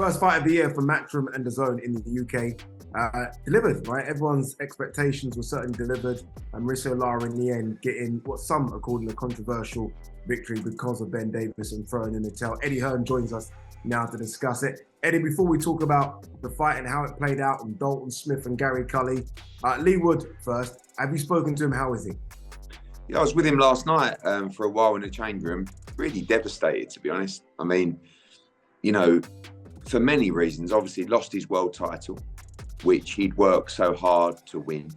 First fight of the year for Matchroom and DAZN in the UK. Delivered, right? Everyone's expectations were certainly delivered. And Mauricio Lara in the end getting what some are calling a controversial victory because of Ben Davison throwing in the tail. Eddie Hearn joins us now to discuss it. Eddie, before we talk about the fight and how it played out and Dalton Smith and Gary Cully, Leigh Wood first. Have you spoken to him? How is he? Yeah, I was with him last night for a while in the change room. Really devastated, to be honest. I mean, you know, for many reasons, obviously lost his world title, which he'd worked so hard to win.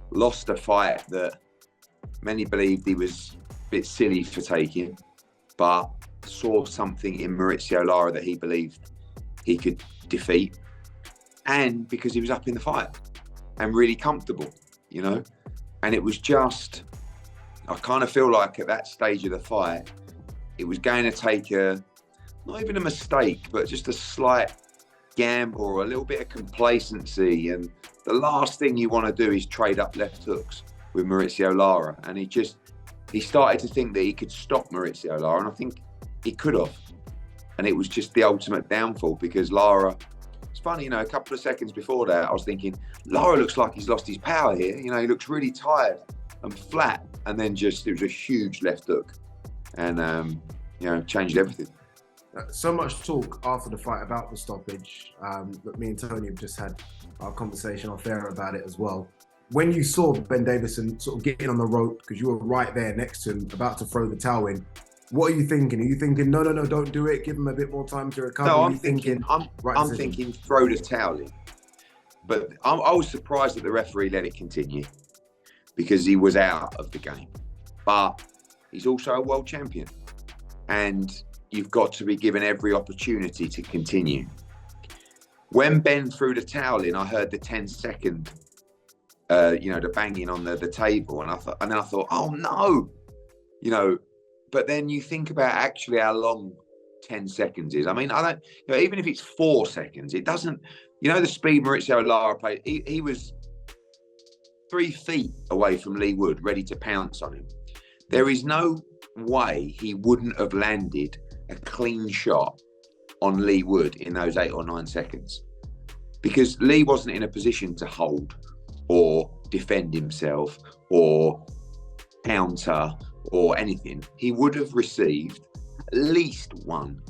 Lost a fight that many believed he was a bit silly for taking, but saw something in Mauricio Lara that he believed he could defeat. And because he was up in the fight and really comfortable, you know. And it was just, I kind of feel like at that stage of the fight, it was going to take not even a mistake, but just a slight gamble or a little bit of complacency. And the last thing you want to do is trade up left hooks with Mauricio Lara. And he started to think that he could stop Mauricio Lara. And I think he could have. And it was just the ultimate downfall because Lara, it's funny, you know, a couple of seconds before that, I was thinking, Lara looks like he's lost his power here. You know, he looks really tired and flat. And then it was a huge left hook and, you know, changed everything. So much talk after the fight about the stoppage. But me and Tony have just had our conversation off air about it as well. When you saw Ben Davison sort of getting on the rope, because you were right there next to him, about to throw the towel in, what are you thinking? Are you thinking, no, don't do it, give him a bit more time to recover? No, I'm thinking throw the towel in. But I was surprised that the referee let it continue because he was out of the game. But he's also a world champion. And you've got to be given every opportunity to continue. When Ben threw the towel in, I heard the 10-second, the banging on the table, and then I thought, oh no, you know. But then you think about actually how long 10 seconds is. I mean, even if it's 4 seconds, it doesn't. You know the speed Mauricio Lara played. He was 3 feet away from Leigh Wood, ready to pounce on him. There is no way he wouldn't have landed a clean shot on Leigh Wood in those 8 or 9 seconds, because Leigh wasn't in a position to hold or defend himself or counter or anything. He would have received at least 1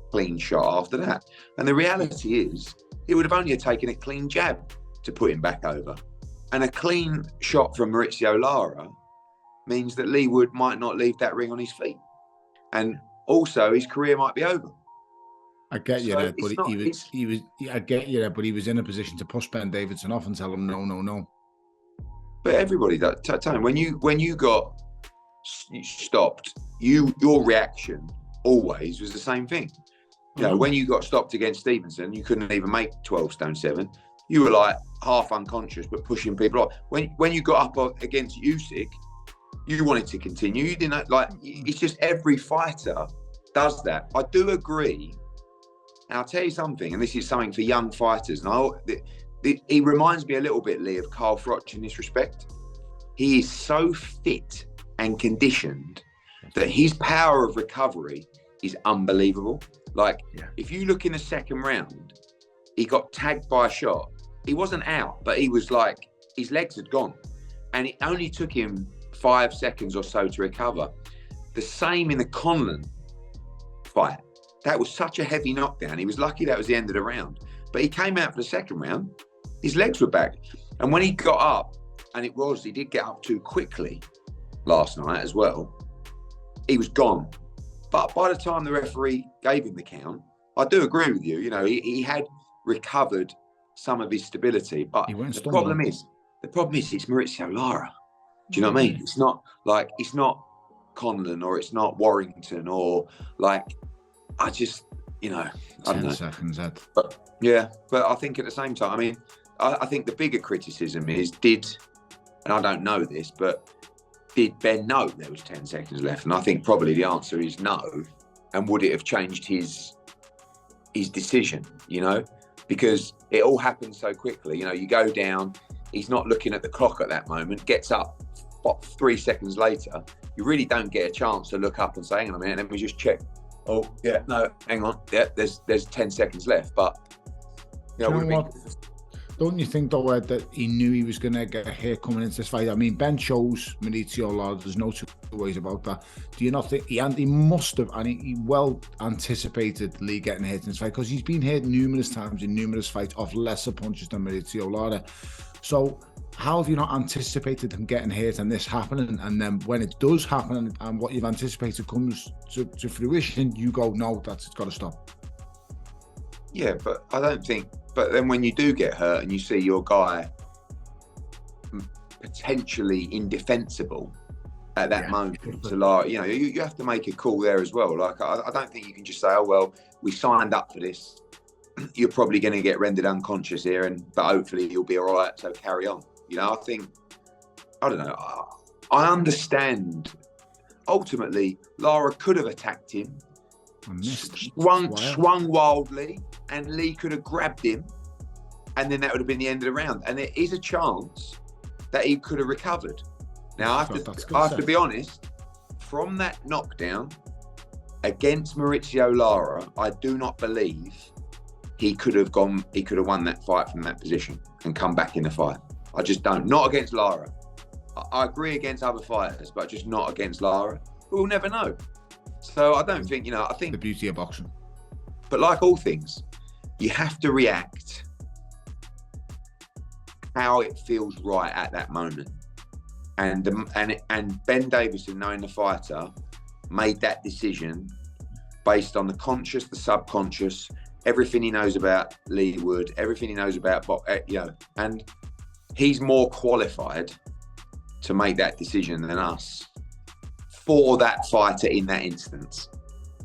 clean shot after that. And the reality is, it would have only taken a clean jab to put him back over. And a clean shot from Mauricio Lara means that Leigh Wood might not leave that ring on his feet. And also, his career might be over. I get you there, but I get you there, but he was in a position to push Ben Davison off and tell him no. But everybody does. When you got stopped, your reaction always was the same thing. You know, when you got stopped against Stevenson, you couldn't even make 12 stone 7. You were like half unconscious, but pushing people off. When you got up against Usyk, you wanted to continue. You didn't it's just every fighter does that. I do agree. And I'll tell you something, and this is something for young fighters. And he reminds me a little bit, Lee, of Carl Froch in this respect. He is so fit and conditioned that his power of recovery is unbelievable. If you look in the second round, he got tagged by a shot. He wasn't out, but he was like, his legs had gone. And it only took him 5 seconds or so to recover. The same in the Conlan fight. That was such a heavy knockdown. He was lucky that was the end of the round. But he came out for the second round, his legs were back. And when he got up, and he did get up too quickly last night as well, he was gone. But by the time the referee gave him the count, I do agree with you. You know, he had recovered some of his stability. But the problem is it's Mauricio Lara. Do you know what I mean? It's not Conlan or it's not Warrington or I don't know. 10 seconds, Ed. But I think at the same time, I mean, I think the bigger criticism is and I don't know this, but did Ben know there was 10 seconds left? And I think probably the answer is no. And would it have changed his decision, you know? Because it all happened so quickly. You know, you go down, he's not looking at the clock at that moment, gets up 3 seconds later. You really don't get a chance to look up and say, hang on a minute, let me just check Oh, yeah, no, hang on. Yeah, there's 10 seconds left, but you know what? Don't you think, though, that he knew he was going to get hit coming into this fight? I mean, Ben chose Mauricio Lara. There's no two ways about that. Do you not think he must have, and he well anticipated Leigh getting hit in this fight, because he's been hit numerous times in numerous fights off lesser punches than Mauricio Lara. So how have you not anticipated him getting hit and this happening? And then when it does happen and what you've anticipated comes to fruition, you go, no, that's got to stop. Yeah, but I don't think. But then when you do get hurt and you see your guy potentially indefensible at that moment, to like, you know, you have to make a call there as well. Like, I don't think you can just say, oh, well, we signed up for this. You're probably going to get rendered unconscious here, but hopefully you'll be all right, so carry on. You know, I don't know. I understand. Ultimately, Lara could have attacked him, swung wildly, and Leigh could have grabbed him, and then that would have been the end of the round. And there is a chance that he could have recovered. Now, I have to be honest, from that knockdown against Mauricio Lara, I do not believe he could have won that fight from that position and come back in the fight. I just don't. Not against Lara. I agree against other fighters, but just not against Lara. We'll never know. So I don't think, I think... The beauty of boxing. But like all things, you have to react how it feels right at that moment. And Ben Davison, knowing the fighter, made that decision based on the conscious, the subconscious, everything he knows about Leigh Wood, everything he knows about, and he's more qualified to make that decision than us for that fighter in that instance.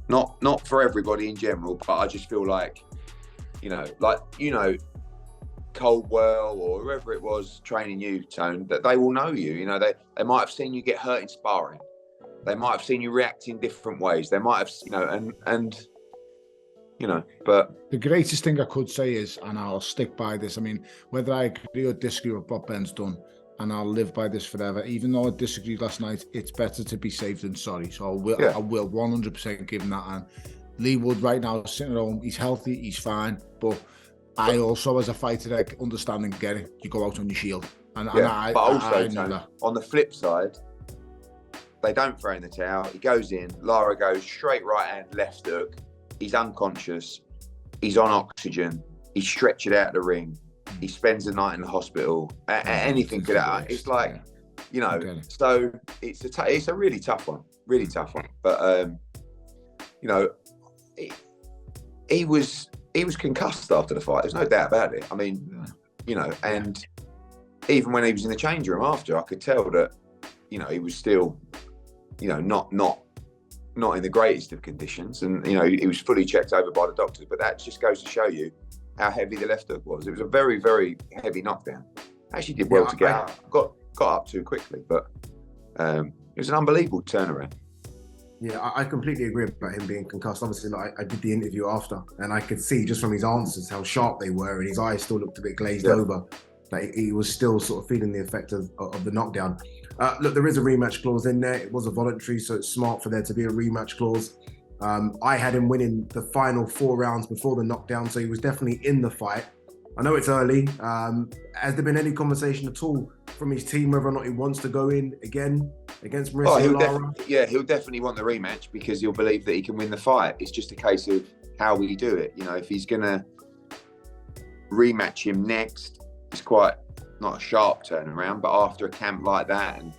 Not for everybody in general, but I just feel like, Coldwell or whoever it was training you, Tone, that they will know you. They might have seen you get hurt in sparring. They might have seen you react in different ways. They might have, but... The greatest thing I could say is, and I'll stick by this, I mean, whether I agree or disagree with what Ben's done, and I'll live by this forever, even though I disagreed last night, it's better to be safe than sorry. So I will 100% give him that. And Leigh Wood right now is sitting at home, he's healthy, he's fine, but I also, as a fighter, understand and get it. You go out on your shield. And I knew that. On the flip side, they don't throw in the towel. He goes in, Lara goes straight right hand, left hook. He's unconscious. He's on oxygen. He's stretched out of the ring. He spends the night in the hospital. Anything could happen. It's like, so it's a really tough one. Really tough one. But, he was concussed after the fight. There's no doubt about it. I mean, and even when he was in the change room after, I could tell that, he was still, not in the greatest of conditions. And, he was fully checked over by the doctors. But that just goes to show you how heavy the left hook was. It was a very, very heavy knockdown. Actually did well to get out. Got up too quickly. But it was an unbelievable turnaround. Yeah, I completely agree about him being concussed. Obviously, I did the interview after, and I could see just from his answers how sharp they were, and his eyes still looked a bit glazed over. Like he was still sort of feeling the effect of the knockdown. Look, there is a rematch clause in there. It was a voluntary, so it's smart for there to be a rematch clause. I had him winning the final 4 rounds before the knockdown, so he was definitely in the fight. I know it's early. Has there been any conversation at all from his team whether or not he wants to go in again against Mauricio Lara? He'll definitely want the rematch because he'll believe that he can win the fight. It's just a case of how we do it. If he's going to rematch him next, it's quite not a sharp turnaround, but after a camp like that and,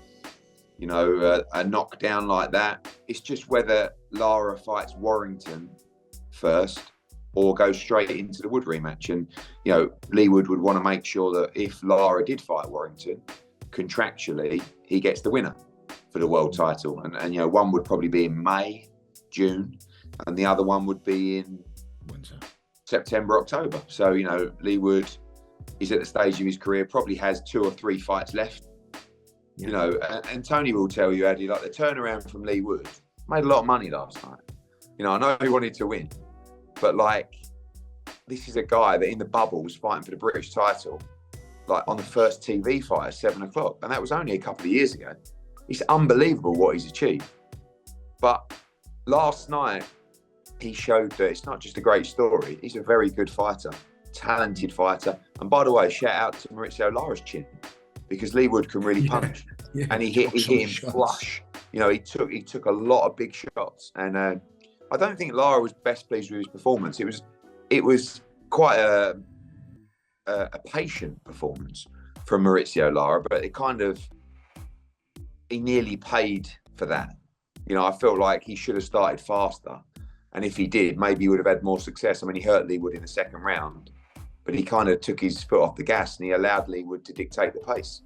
a knockdown like that, it's just whether Lara fights Warrington first or go straight into the Wood rematch. And, Leigh Wood would want to make sure that if Lara did fight Warrington, contractually, he gets the winner for the world title. And one would probably be in May, June, and the other one would be in winter, September, October. So, Leigh Wood is at the stage of his career, probably has 2 or 3 fights left. And Tony will tell you, Addy, like the turnaround from Leigh Wood, made a lot of money last night. I know he wanted to win, but this is a guy that in the bubble was fighting for the British title, on the first TV fight at 7 o'clock. And that was only a couple of years ago. It's unbelievable what he's achieved. But last night, he showed that it's not just a great story, he's a very good fighter, talented fighter. And by the way, shout out to Mauricio Lara's chin, because Leigh Wood can really punch. And he hit him flush. You know, he took a lot of big shots. And I don't think Lara was best pleased with his performance. It was quite a patient performance from Mauricio Lara, but he nearly paid for that. You know, I felt like he should have started faster. And if he did, maybe he would have had more success. I mean, he hurt Leigh Wood in the second round, but he kind of took his foot off the gas and he allowed Leigh Wood to dictate the pace.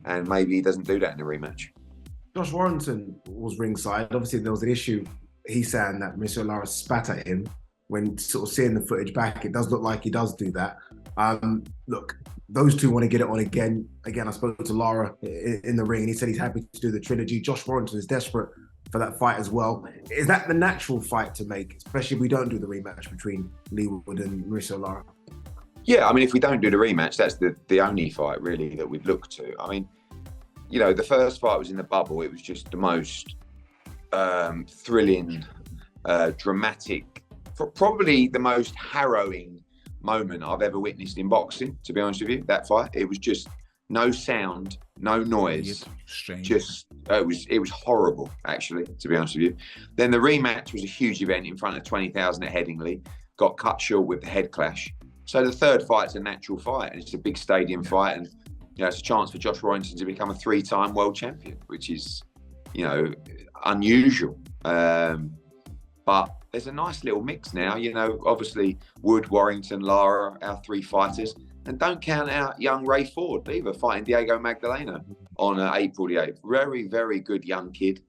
And maybe he doesn't do that in the rematch. Josh Warrington was ringside. Obviously, there was an issue. He's saying that Mauricio Lara spat at him. When sort of seeing the footage back, it does look like he does do that. Look, those two want to get it on again. Again, I spoke to Lara in the ring and he said he's happy to do the trilogy. Josh Warrington is desperate for that fight as well. Is that the natural fight to make, especially if we don't do the rematch between Leigh Wood and Mauricio Lara? Yeah, I mean, if we don't do the rematch, that's the only fight really that we'd look to. I mean, you know, the first fight was in the bubble. It was just the most thrilling, dramatic, probably the most harrowing moment I've ever witnessed in boxing, to be honest with you, that fight. It was just no sound, no noise. Strange. Just it was horrible, actually, to be honest with you. Then the rematch was a huge event in front of 20,000 at Headingley, got cut short with the head clash. So the third fight's a natural fight, and it's a big stadium fight, and you know, it's a chance for Josh Warrington to become a 3-time world champion, which is, you know, unusual. But there's a nice little mix now, you know, obviously Wood, Warrington, Lara, our three fighters. And don't count out young Ray Ford either, fighting Diego Magdaleno on April the 8th. Very, very good young kid.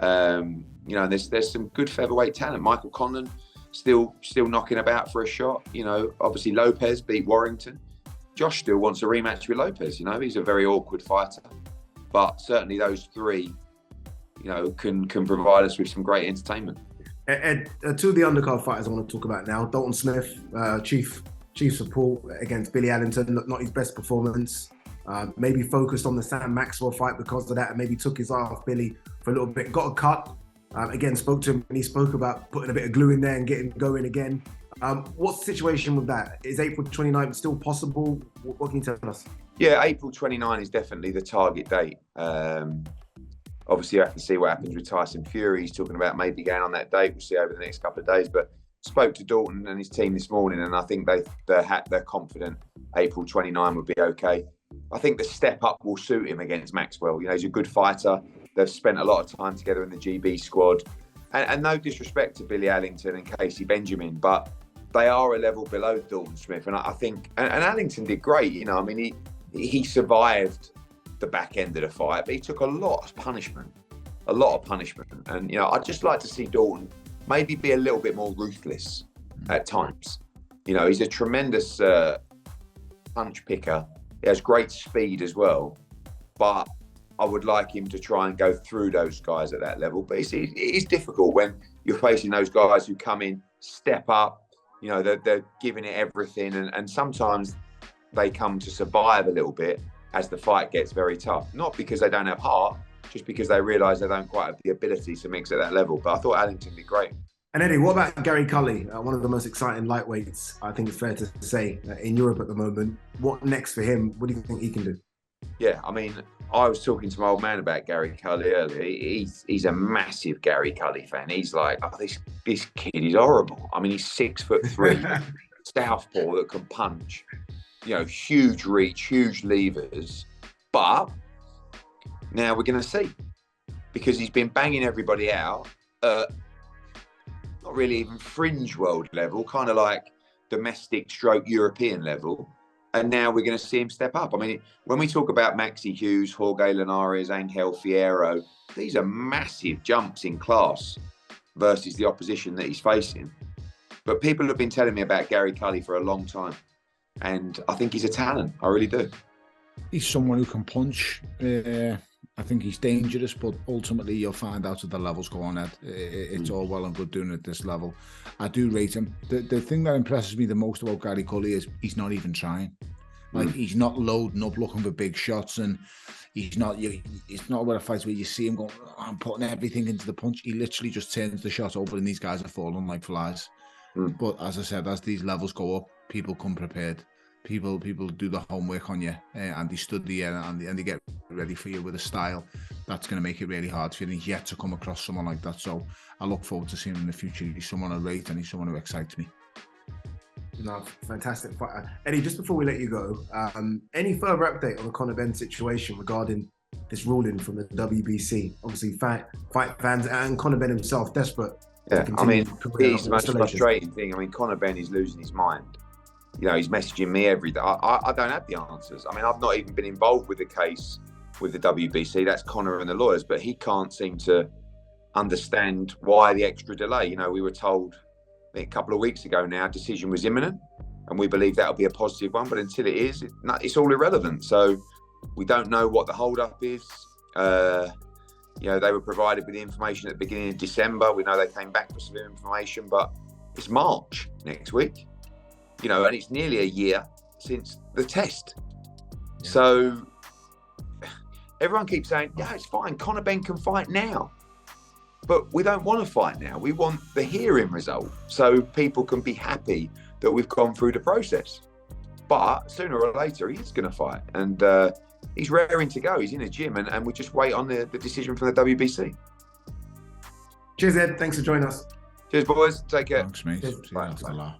You know, there's some good featherweight talent. Michael Conlon still knocking about for a shot. You know, obviously Lopez beat Warrington. Josh still wants a rematch with Lopez. You know, he's a very awkward fighter. But certainly those three, you know, can provide us with some great entertainment. Ed, two of the undercard fighters I want to talk about now. Dalton Smith, chief support against Billy Allington, not his best performance. Maybe focused on the Sam Maxwell fight because of that, and maybe took his eye off Billy for a little bit. Got a cut. Again, spoke to him, and he spoke about putting a bit of glue in there and getting going again. What's the situation with that? Is April 29th still possible? What can you tell us? Yeah, April 29 is definitely the target date. Obviously, I have to see what happens with Tyson Fury. He's talking about maybe going on that date. We'll see over the next couple of days. But spoke to Dalton and his team this morning, and I think they're confident April 29 would be okay. I think the step up will suit him against Maxwell. You know, he's a good fighter. They've spent a lot of time together in the GB squad. And no disrespect to Billy Allington and Casey Benjamin, but they are a level below Dalton Smith. And I think, and Allington did great. You know, I mean, he survived the back end of the fight, but he took a lot of punishment. And, you know, I'd just like to see Dalton maybe be a little bit more ruthless at times. You know, he's a tremendous punch picker. He has great speed as well, but I would like him to try and go through those guys at that level. But it is difficult when you're facing those guys who come in, step up, you know, they're giving it everything. And sometimes they come to survive a little bit as the fight gets very tough. Not because they don't have heart, just because they realise they don't quite have the ability to mix at that level. But I thought Allington did great. And Eddie, what about Gary Cully? One of the most exciting lightweights, I think it's fair to say, in Europe at the moment. What next for him? What do you think he can do? Yeah, I mean, I was talking to my old man about Gary Cully earlier. He's a massive Gary Cully fan. He's like, oh, this kid is horrible. I mean, he's 6'3", southpaw that can punch. You know, huge reach, huge levers. But now we're going to see, because he's been banging everybody out at not really even fringe world level, kind of like domestic stroke European level. And now we're going to see him step up. I mean, when we talk about Maxi Hughes, Jorge Linares, Angel Fierro, these are massive jumps in class versus the opposition that he's facing. But people have been telling me about Gary Cully for a long time. And I think he's a talent. I really do. He's someone who can punch. I think he's dangerous, but ultimately you'll find out at the levels go on. It's all well and good doing it at this level. I do rate him. The thing that impresses me the most about Gary Cully is he's not even trying. Like, he's not loading up looking for big shots. And He's not. It's not where a fight where you see him going, I'm putting everything into the punch. He literally just turns the shot over, and these guys are falling like flies. But as I said, as these levels go up, people come prepared. People do the homework on you, and they study and they get ready for you with a style that's going to make it really hard for you. And he's yet to come across someone like that. So I look forward to seeing him in the future. He's someone I rate, and he's someone who excites me. No, fantastic fighter. Eddie, just before we let you go, any further update on the Conor Benn situation regarding this ruling from the WBC? Obviously, fight fans and Conor Benn himself desperate. Yeah, I mean, it's the most frustrating thing. I mean, Conor Benn is losing his mind. You know, he's messaging me every day. I don't have the answers. I mean, I've not even been involved with the case with the WBC. That's Conor and the lawyers, but he can't seem to understand why the extra delay. You know, we were told a couple of weeks ago now, decision was imminent, and we believe that'll be a positive one. But until it is, it's all irrelevant. So we don't know what the hold-up is. You know, they were provided with the information at the beginning of December. We know they came back with some information, but it's March next week. You know, and it's nearly a year since the test. Yeah. So everyone keeps saying, yeah, it's fine. Conor Benn can fight now. But we don't want to fight now. We want the hearing result so people can be happy that we've gone through the process. But sooner or later, he's going to fight. And he's raring to go. He's in a gym, and we just wait on the decision from the WBC. Cheers, Ed. Thanks for joining us. Cheers, boys. Take care. Thanks, mate. See you after a lot.